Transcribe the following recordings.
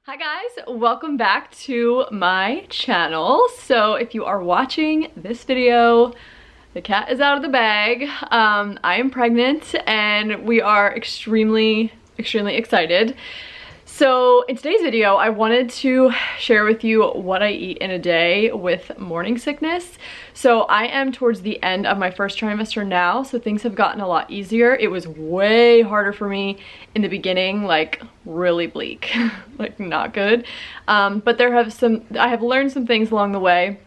Hi guys, welcome back to my channel. So if you are watching this video, the cat is out of the bag. I am pregnant and we are extremely excited. So in today's video, I wanted to share with you what I eat in a day with morning sickness. So I am towards the end of my first trimester now, so things have gotten a lot easier. It was way harder for me in the beginning, like really bleak, like not good. But I have learned some things along the way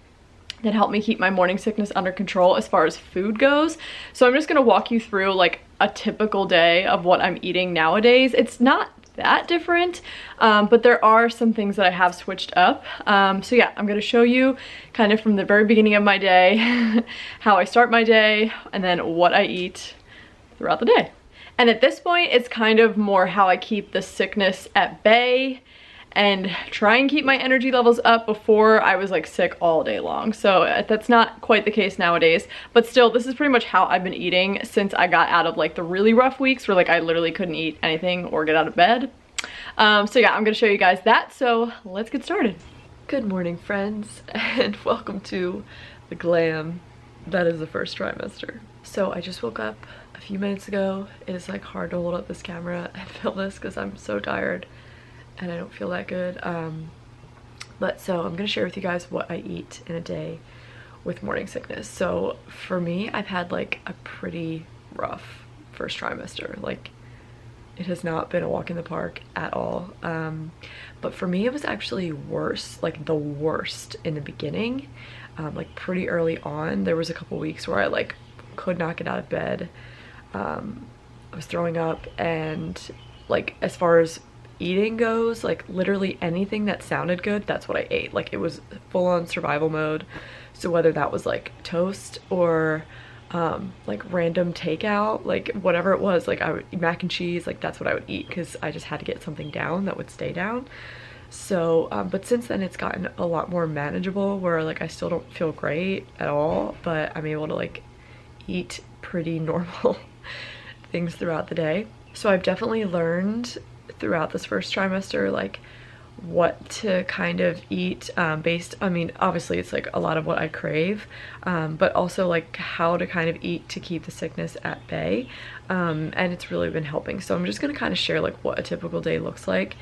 that help me keep my morning sickness under control as far as food goes. So I'm just gonna walk you through like a typical day of what I'm eating nowadays. It's not that different, but there are some things that I have switched up. So yeah, I'm gonna show you kind of from the very beginning of my day how I start my day and then what I eat throughout the day. And at this point, it's kind of more how I keep the sickness at bay and try and keep my energy levels up. Before I was like sick all day long, so that's not quite the case nowadays, but still this is pretty much how I've been eating since I got out of like the really rough weeks where like I literally couldn't eat anything or get out of bed. So yeah, I'm gonna show you guys that, so let's get started. Good morning friends, and welcome to the glam that is the first trimester. So I just woke up a few minutes ago. It is like hard to hold up this camera and film this because I'm so tired and I don't feel that good. But so I'm gonna share with you guys what I eat in a day with morning sickness. So for me, I've had like a pretty rough first trimester. Like it has not been a walk in the park at all. But for me, it was actually worse, like the worst in the beginning. Like pretty early on, there was a couple weeks where I like could not get out of bed. I was throwing up, and like as far as eating goes, like literally anything that sounded good, that's what I ate. Like it was full on survival mode. So whether that was like toast or like random takeout, like whatever it was, like I would eat mac and cheese, like that's what I would eat because I just had to get something down that would stay down. So but since then it's gotten a lot more manageable, where like I still don't feel great at all, but I'm able to like eat pretty normal things throughout the day. So I've definitely learned throughout this first trimester like what to kind of eat based, I mean obviously it's like a lot of what I crave, but also like how to kind of eat to keep the sickness at bay, and it's really been helping. So I'm just gonna kind of share like what a typical day looks like.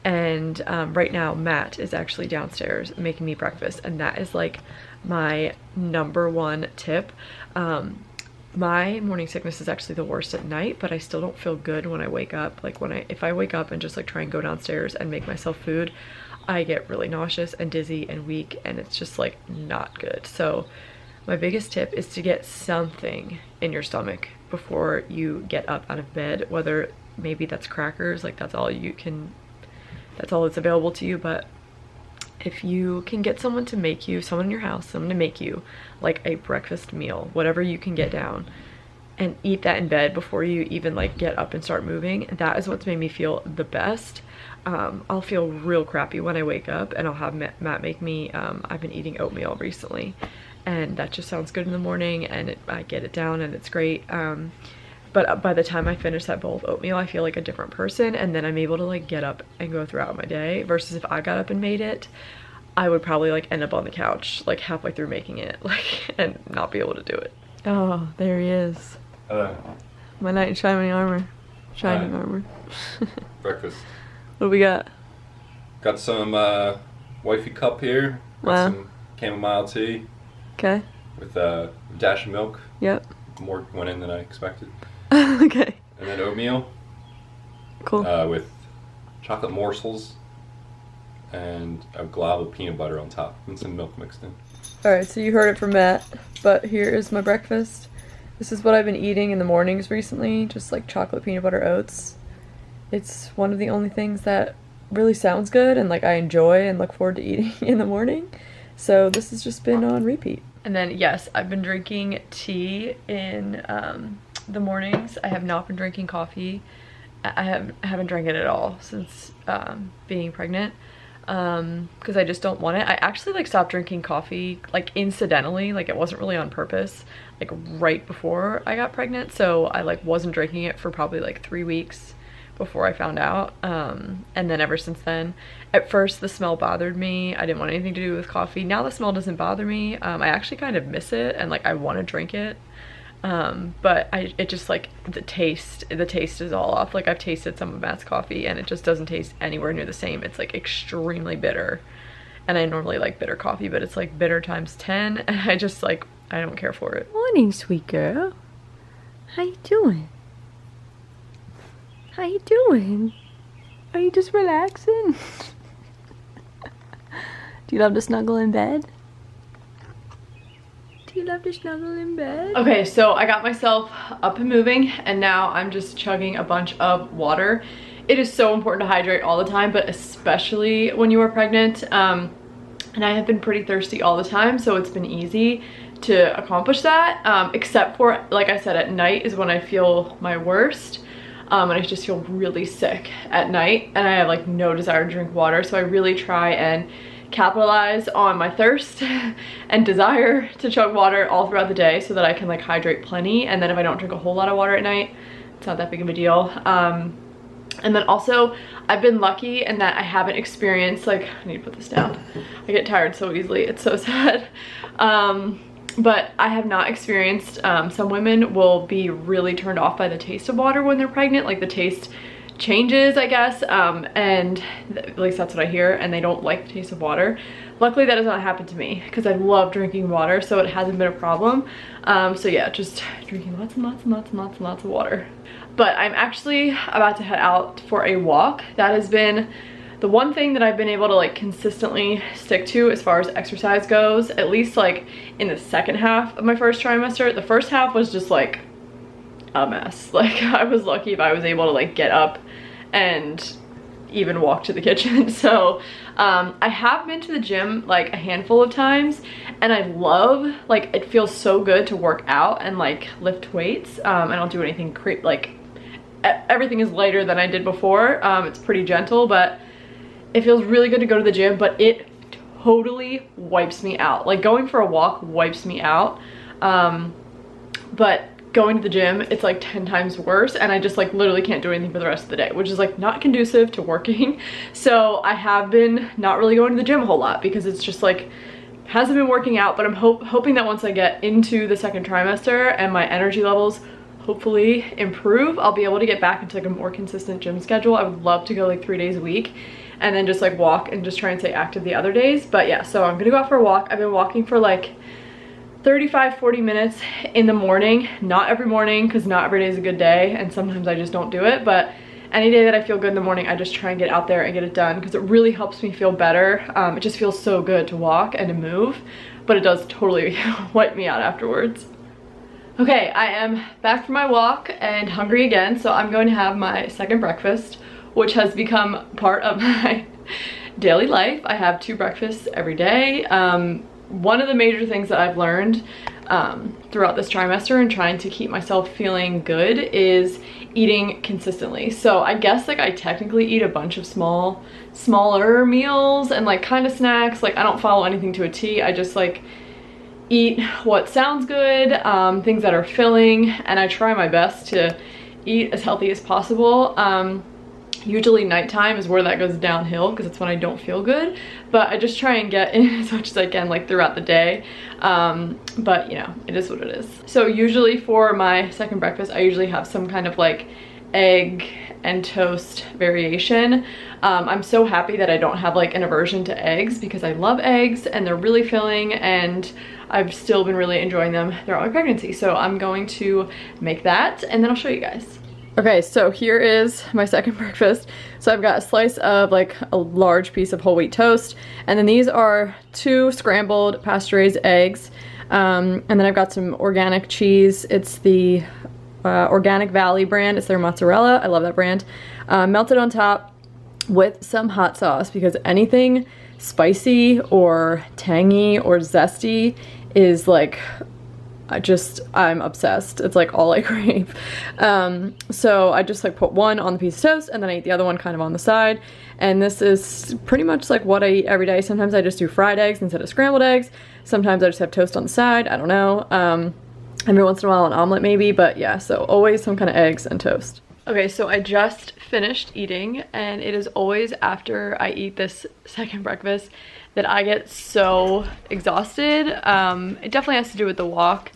And right now Matt is actually downstairs making me breakfast, and that is like my #1 tip. My morning sickness is actually the worst at night, but I still don't feel good when I wake up. Like if I wake up and just like try and go downstairs and make myself food, I get really nauseous and dizzy and weak, and it's just like not good. So my biggest tip is to get something in your stomach before you get up out of bed, whether maybe that's crackers, like that's all that's available to you. But if you can get someone in your house, someone to make you like a breakfast meal, whatever you can get down, and eat that in bed before you even like get up and start moving, that is what's made me feel the best. I'll feel real crappy when I wake up, and I'll have Matt make me, I've been eating oatmeal recently, and that just sounds good in the morning, and I get it down and it's great. But by the time I finish that bowl of oatmeal, I feel like a different person, and then I'm able to like get up and go throughout my day, versus if I got up and made it, I would probably like end up on the couch like halfway through making it, like, and not be able to do it. Oh, there he is. Hello. My knight in shining armor. Shining armor. Breakfast. What do we got? Got some wifey cup here. Got some chamomile tea. Okay. With a dash of milk. Yep. More went in than I expected. Okay. And then oatmeal. Cool. With chocolate morsels and a glob of peanut butter on top and some milk mixed in. Alright, so you heard it from Matt, but here is my breakfast. This is what I've been eating in the mornings recently, just like chocolate peanut butter oats. It's one of the only things that really sounds good and like I enjoy and look forward to eating in the morning. So this has just been on repeat. And then yes, I've been drinking tea in the mornings. I have not been drinking coffee. I haven't drank it at all since being pregnant, because I just don't want it. I actually like stopped drinking coffee like incidentally, like it wasn't really on purpose, like right before I got pregnant. So I like wasn't drinking it for probably like 3 weeks before I found out. And then ever since then, at first the smell bothered me. I didn't want anything to do with coffee. Now the smell doesn't bother me. I actually kind of miss it and like I want to drink it. But it just like the taste is all off. Like I've tasted some of Matt's coffee and it just doesn't taste anywhere near the same. It's like extremely bitter. And I normally like bitter coffee, but it's like bitter times 10. And I just like, I don't care for it. Morning, sweet girl. How you doing? How you doing? Are you just relaxing? Do you love to snuggle in bed? Do you love to snuggle in bed? Okay, so I got myself up and moving and now I'm just chugging a bunch of water. It is so important to hydrate all the time, but especially when you are pregnant. And I have been pretty thirsty all the time, so it's been easy to accomplish that. Except for, like I said, at night is when I feel my worst. And I just feel really sick at night and I have like no desire to drink water. So I really try and capitalize on my thirst and desire to chug water all throughout the day so that I can like hydrate plenty. And then if I don't drink a whole lot of water at night, it's not that big of a deal. And then also I've been lucky in that I haven't experienced like, I need to put this down. I get tired so easily, it's so sad. But I have not experienced, some women will be really turned off by the taste of water when they're pregnant. Like the taste changes, I guess, and at least that's what I hear, and they don't like the taste of water. Luckily that has not happened to me because I love drinking water, so it hasn't been a problem. So yeah, just drinking lots and lots and lots and lots and lots of water. But I'm actually about to head out for a walk. That has been the one thing that I've been able to like consistently stick to as far as exercise goes, at least like in the second half of my first trimester. The first half was just like a mess. Like I was lucky if I was able to like get up and even walk to the kitchen. So I have been to the gym like a handful of times and I love, like it feels so good to work out and like lift weights. I don't do anything like everything is lighter than I did before. It's pretty gentle, but it feels really good to go to the gym, but it totally wipes me out. Like going for a walk wipes me out. But going to the gym, it's like 10 times worse, and I just like literally can't do anything for the rest of the day, which is like not conducive to working. So I have been not really going to the gym a whole lot because it's just like hasn't been working out. But I'm hoping that once I get into the second trimester and my energy levels hopefully improve, I'll be able to get back into like a more consistent gym schedule. I would love to go like 3 days a week and then just like walk and just try and stay active the other days. But yeah, so I'm gonna go out for a walk. I've been walking for like 35-40 minutes in the morning. Not every morning because not every day is a good day and sometimes I just don't do it, but any day that I feel good in the morning, I just try and get out there and get it done because it really helps me feel better. It just feels so good to walk and to move, but it does totally wipe me out afterwards. Okay, I am back from my walk and hungry again, so I'm going to have my second breakfast, which has become part of my daily life. I have 2 breakfasts every day. One of the major things that I've learned throughout this trimester and trying to keep myself feeling good is eating consistently. So I guess like I technically eat a bunch of smaller meals and like kind of snacks. Like I don't follow anything to a T. I just like eat what sounds good, things that are filling, and I try my best to eat as healthy as possible. Usually nighttime is where that goes downhill because it's when I don't feel good, but I just try and get in as much as I can like throughout the day. But you know, it is what it is. So usually for my second breakfast, I usually have some kind of like egg and toast variation. I'm so happy that I don't have like an aversion to eggs because I love eggs and they're really filling and I've still been really enjoying them throughout my pregnancy. So I'm going to make that and then I'll show you guys. Okay, so here is my second breakfast. So I've got a slice of like a large piece of whole wheat toast, and then these are 2 scrambled pasture-raised eggs, and then I've got some organic cheese. It's the Organic Valley brand. It's their mozzarella. I love that brand. Melted on top with some hot sauce because anything spicy or tangy or zesty is like I'm obsessed. It's like all I crave. So I just like put one on the piece of toast and then I eat the other one kind of on the side. And this is pretty much like what I eat every day. Sometimes I just do fried eggs instead of scrambled eggs. Sometimes I just have toast on the side. I don't know. Every once in a while an omelet maybe, but yeah, so always some kind of eggs and toast. Okay, so I just finished eating, and it is always after I eat this second breakfast that I get so exhausted. It definitely has to do with the walk,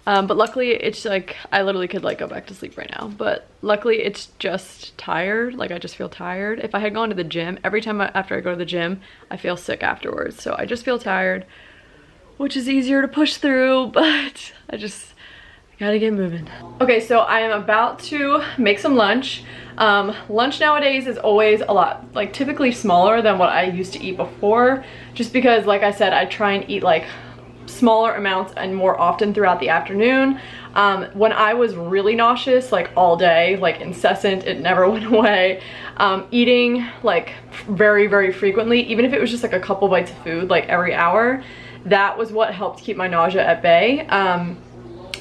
but luckily it's like I literally could like go back to sleep right now, but luckily it's just tired. Like I just feel tired. If I had gone to the gym, every time after I go to the gym I feel sick afterwards, so I just feel tired, which is easier to push through, but I gotta get moving. Okay, so I am about to make some lunch. Lunch nowadays is always a lot, like typically smaller than what I used to eat before, just because like I said, I try and eat like smaller amounts and more often throughout the afternoon. When I was really nauseous, like all day, like incessant, it never went away, eating like very, very frequently, even if it was just like a couple bites of food like every hour, that was what helped keep my nausea at bay.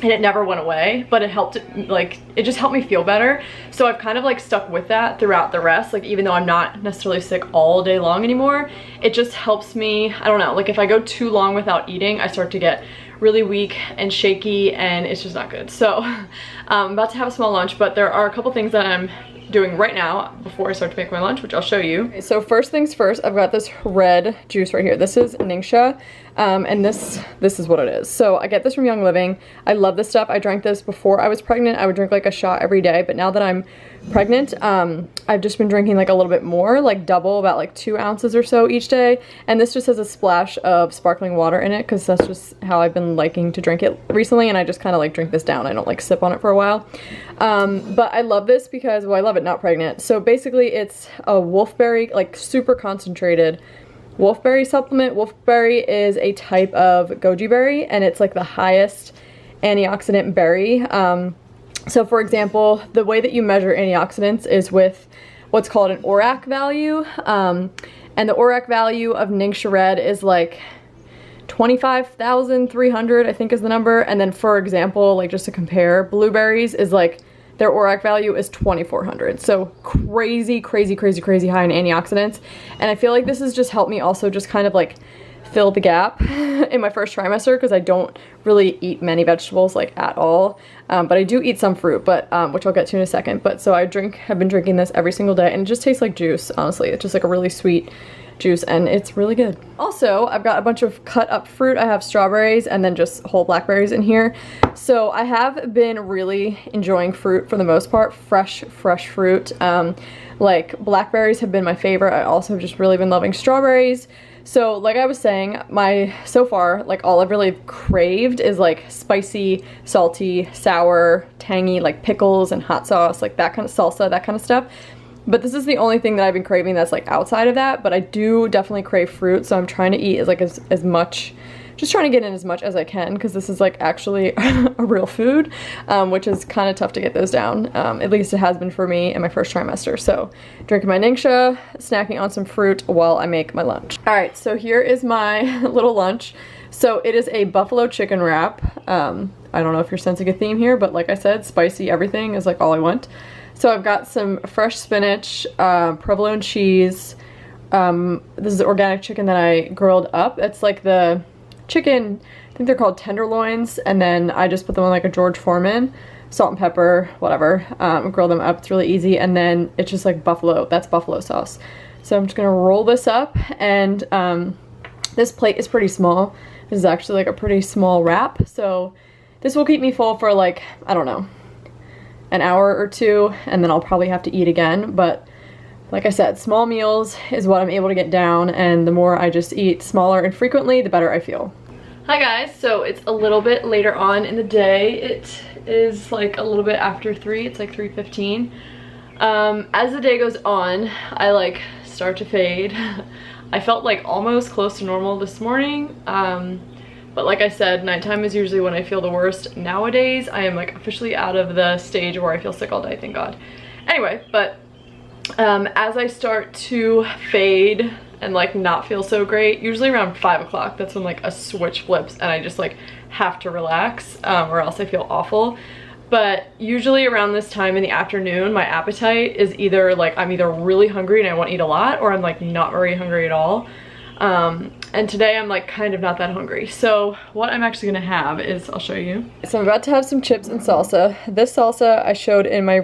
And it never went away, but it helped, like, it just helped me feel better. So I've kind of like stuck with that throughout the rest. Like even though I'm not necessarily sick all day long anymore, it just helps me, I don't know, like if I go too long without eating, I start to get really weak and shaky, and it's just not good. So I'm about to have a small lunch, but there are a couple things that I'm doing right now before I start to make my lunch, which I'll show you. Okay, so first things first, I've got this red juice right here. This is Ningxia, and this is what it is. So I get this from Young Living. I love this stuff. I drank this before I was pregnant. I would drink like a shot every day, but now that I'm pregnant, I've just been drinking like a little bit more, like double, about like 2 ounces or so each day. And this just has a splash of sparkling water in it because that's just how I've been liking to drink it recently, and I just kind of like drink this down. I don't like sip on it for a while. But I love this because, well, I love it not pregnant. So basically it's a wolfberry, like super concentrated wolfberry supplement. Wolfberry is a type of goji berry, and it's like the highest antioxidant berry. So for example, the way that you measure antioxidants is with what's called an ORAC value. And the ORAC value of Ningxia Red is like 25,300, I think is the number. And then for example, like just to compare, blueberries is like, their ORAC value is 2,400. So crazy, crazy, crazy, crazy high in antioxidants. And I feel like this has just helped me also just kind of like fill the gap in my first trimester, because I don't really eat many vegetables like at all, but I do eat some fruit, but which I'll get to in a second. But so have been drinking this every single day, and it just tastes like juice. Honestly, it's just like a really sweet juice, and it's really good. Also, I've got a bunch of cut up fruit. I have strawberries and then just whole blackberries in here. So I have been really enjoying fruit for the most part, fresh fruit. Like blackberries have been my favorite. I also have just really been loving strawberries. So like I was saying, so far, like all I've really craved is like spicy, salty, sour, tangy, like pickles and hot sauce, like that kind of salsa, that kind of stuff. But this is the only thing that I've been craving that's like outside of that, but I do definitely crave fruit, so I'm trying to eat as much, just trying to get in as much as I can, because this is like actually a real food, which is kind of tough to get those down. At least it has been for me in my first trimester. So drinking my Ningxia, snacking on some fruit while I make my lunch. All right, so here is my little lunch. So it is a buffalo chicken wrap. I don't know if you're sensing a theme here, but like I said, spicy everything is like all I want. So I've got some fresh spinach, provolone cheese. This is organic chicken that I grilled up. It's like the chicken, I think they're called tenderloins, and then I just put them on like a George Foreman, salt and pepper, whatever, grill them up. It's really easy, and then it's just like that's buffalo sauce. So I'm just gonna roll this up, and this plate is pretty small. This is actually like a pretty small wrap, so this will keep me full for like, I don't know, an hour or two, and then I'll probably have to eat again. But like I said, small meals is what I'm able to get down, and the more I just eat smaller and frequently, the better I feel. Hi guys, so it's a little bit later on in the day. It is like a little bit after 3, it's like 3:15. As the day goes on, I like start to fade. I felt like almost close to normal this morning, but like I said, nighttime is usually when I feel the worst. Nowadays, I am like officially out of the stage where I feel sick all day, thank God. Anyway, but as I start to fade and like not feel so great, usually around 5 o'clock, that's when like a switch flips and I just like have to relax, or else I feel awful. But usually around this time in the afternoon, my appetite is either like I'm either really hungry and I want to eat a lot, or I'm like not very hungry at all. And today I'm like kind of not that hungry. So what I'm actually gonna have is, I'll show you. So I'm about to have some chips and salsa. This salsa I showed in my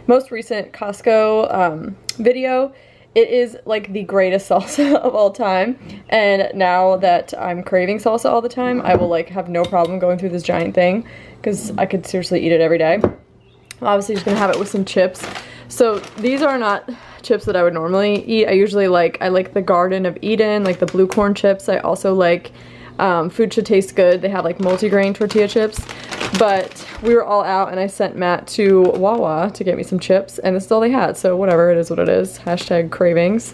most recent Costco video. It is like the greatest salsa of all time. And now that I'm craving salsa all the time, I will like have no problem going through this giant thing because I could seriously eat it every day. I'm obviously just gonna have it with some chips. So these are not chips that I would normally eat. I usually like the Garden of Eden, like the blue corn chips. I also like Food Should Taste Good. They have like multi-grain tortilla chips. But we were all out and I sent Matt to Wawa to get me some chips and this is all they had. So whatever, it is what it is. Hashtag cravings.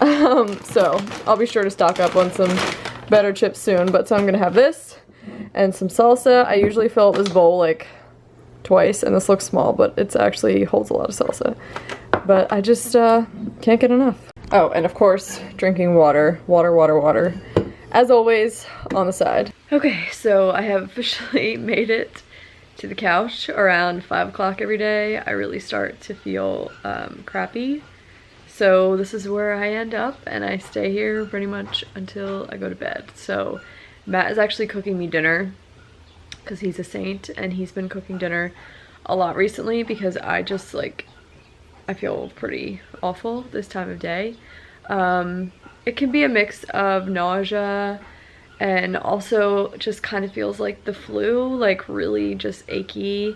So I'll be sure to stock up on some better chips soon. But so I'm gonna have this and some salsa. I usually fill up this bowl like twice and this looks small, but it's actually holds a lot of salsa. But I just can't get enough. Oh, and of course, drinking water. Water. As always, on the side. Okay, so I have officially made it to the couch around 5 o'clock every day. I really start to feel crappy. So this is where I end up and I stay here pretty much until I go to bed. So Matt is actually cooking me dinner because he's a saint and he's been cooking dinner a lot recently because I just like, I feel pretty awful this time of day. It can be a mix of nausea and also just kind of feels like the flu, like really just achy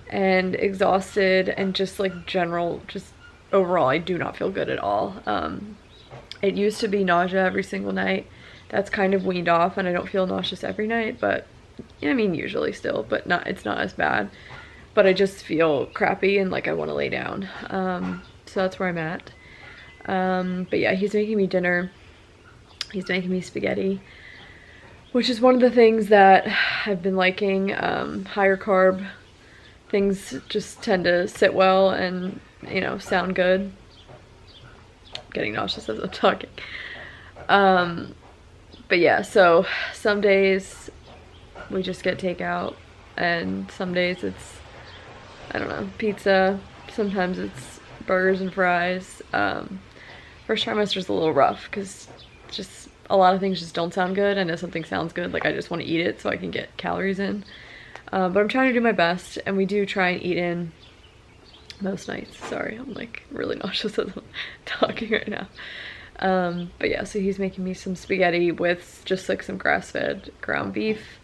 and exhausted and just like general, just overall I do not feel good at all. It used to be nausea every single night. That's kind of weaned off and I don't feel nauseous every night, but I mean usually still, but it's not as bad. But I just feel crappy and like I want to lay down. So that's where I'm at. But yeah, he's making me dinner. He's making me spaghetti, which is one of the things that I've been liking. Higher carb things just tend to sit well and, you know, sound good. I'm getting nauseous as I'm talking. But yeah, so some days we just get takeout and some days it's, I don't know, pizza. Sometimes it's burgers and fries. First trimester's a little rough because just a lot of things just don't sound good, and if something sounds good, like I just want to eat it so I can get calories in. But I'm trying to do my best, and we do try and eat in most nights. Sorry, I'm like really nauseous as I'm talking right now. But yeah, so he's making me some spaghetti with just like some grass-fed ground beef.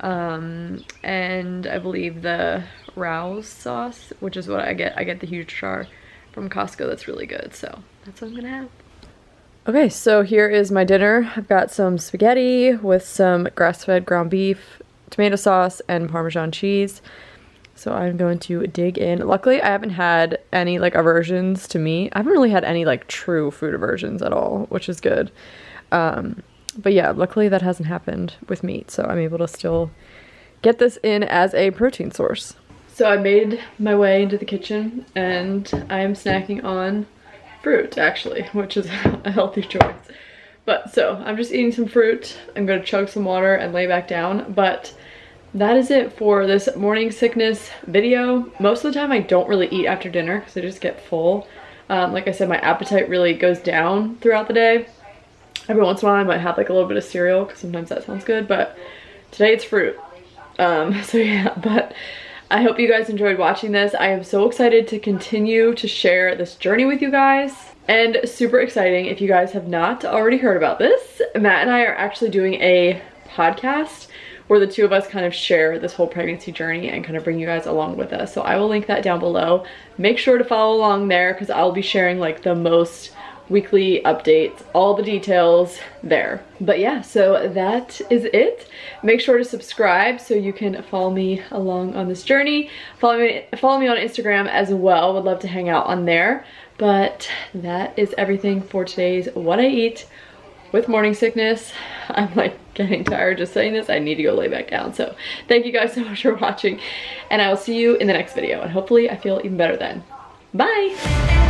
And I believe the Rouse sauce, which is what I get the huge jar from Costco. That's really good, so that's what I'm gonna have. Okay, so here is my dinner. I've got some spaghetti with some grass-fed ground beef, tomato sauce, and Parmesan cheese. So I'm going to dig in. Luckily, I haven't had any like aversions to meat. I haven't really had any like true food aversions at all, which is good. But yeah, luckily that hasn't happened with meat, so I'm able to still get this in as a protein source. So I made my way into the kitchen and I am snacking on fruit actually, which is a healthy choice. But so I'm just eating some fruit. I'm gonna chug some water and lay back down. But that is it for this morning sickness video. Most of the time I don't really eat after dinner because I just get full. Like I said, my appetite really goes down throughout the day. Every once in a while I might have like a little bit of cereal because sometimes that sounds good, but today it's fruit. So yeah, but I hope you guys enjoyed watching this. I am so excited to continue to share this journey with you guys. And super exciting, if you guys have not already heard about this, Matt and I are actually doing a podcast where the two of us kind of share this whole pregnancy journey and kind of bring you guys along with us. So I will link that down below. Make sure to follow along there because I'll be sharing like the most weekly updates, all the details there. But yeah, so that is it. Make sure to subscribe so you can follow me along on this journey. Follow me on Instagram as well. Would love to hang out on there. But that is everything for today's What I Eat with Morning Sickness. I'm like getting tired just saying this. I need to go lay back down. So thank you guys so much for watching and I will see you in the next video and hopefully I feel even better then. Bye!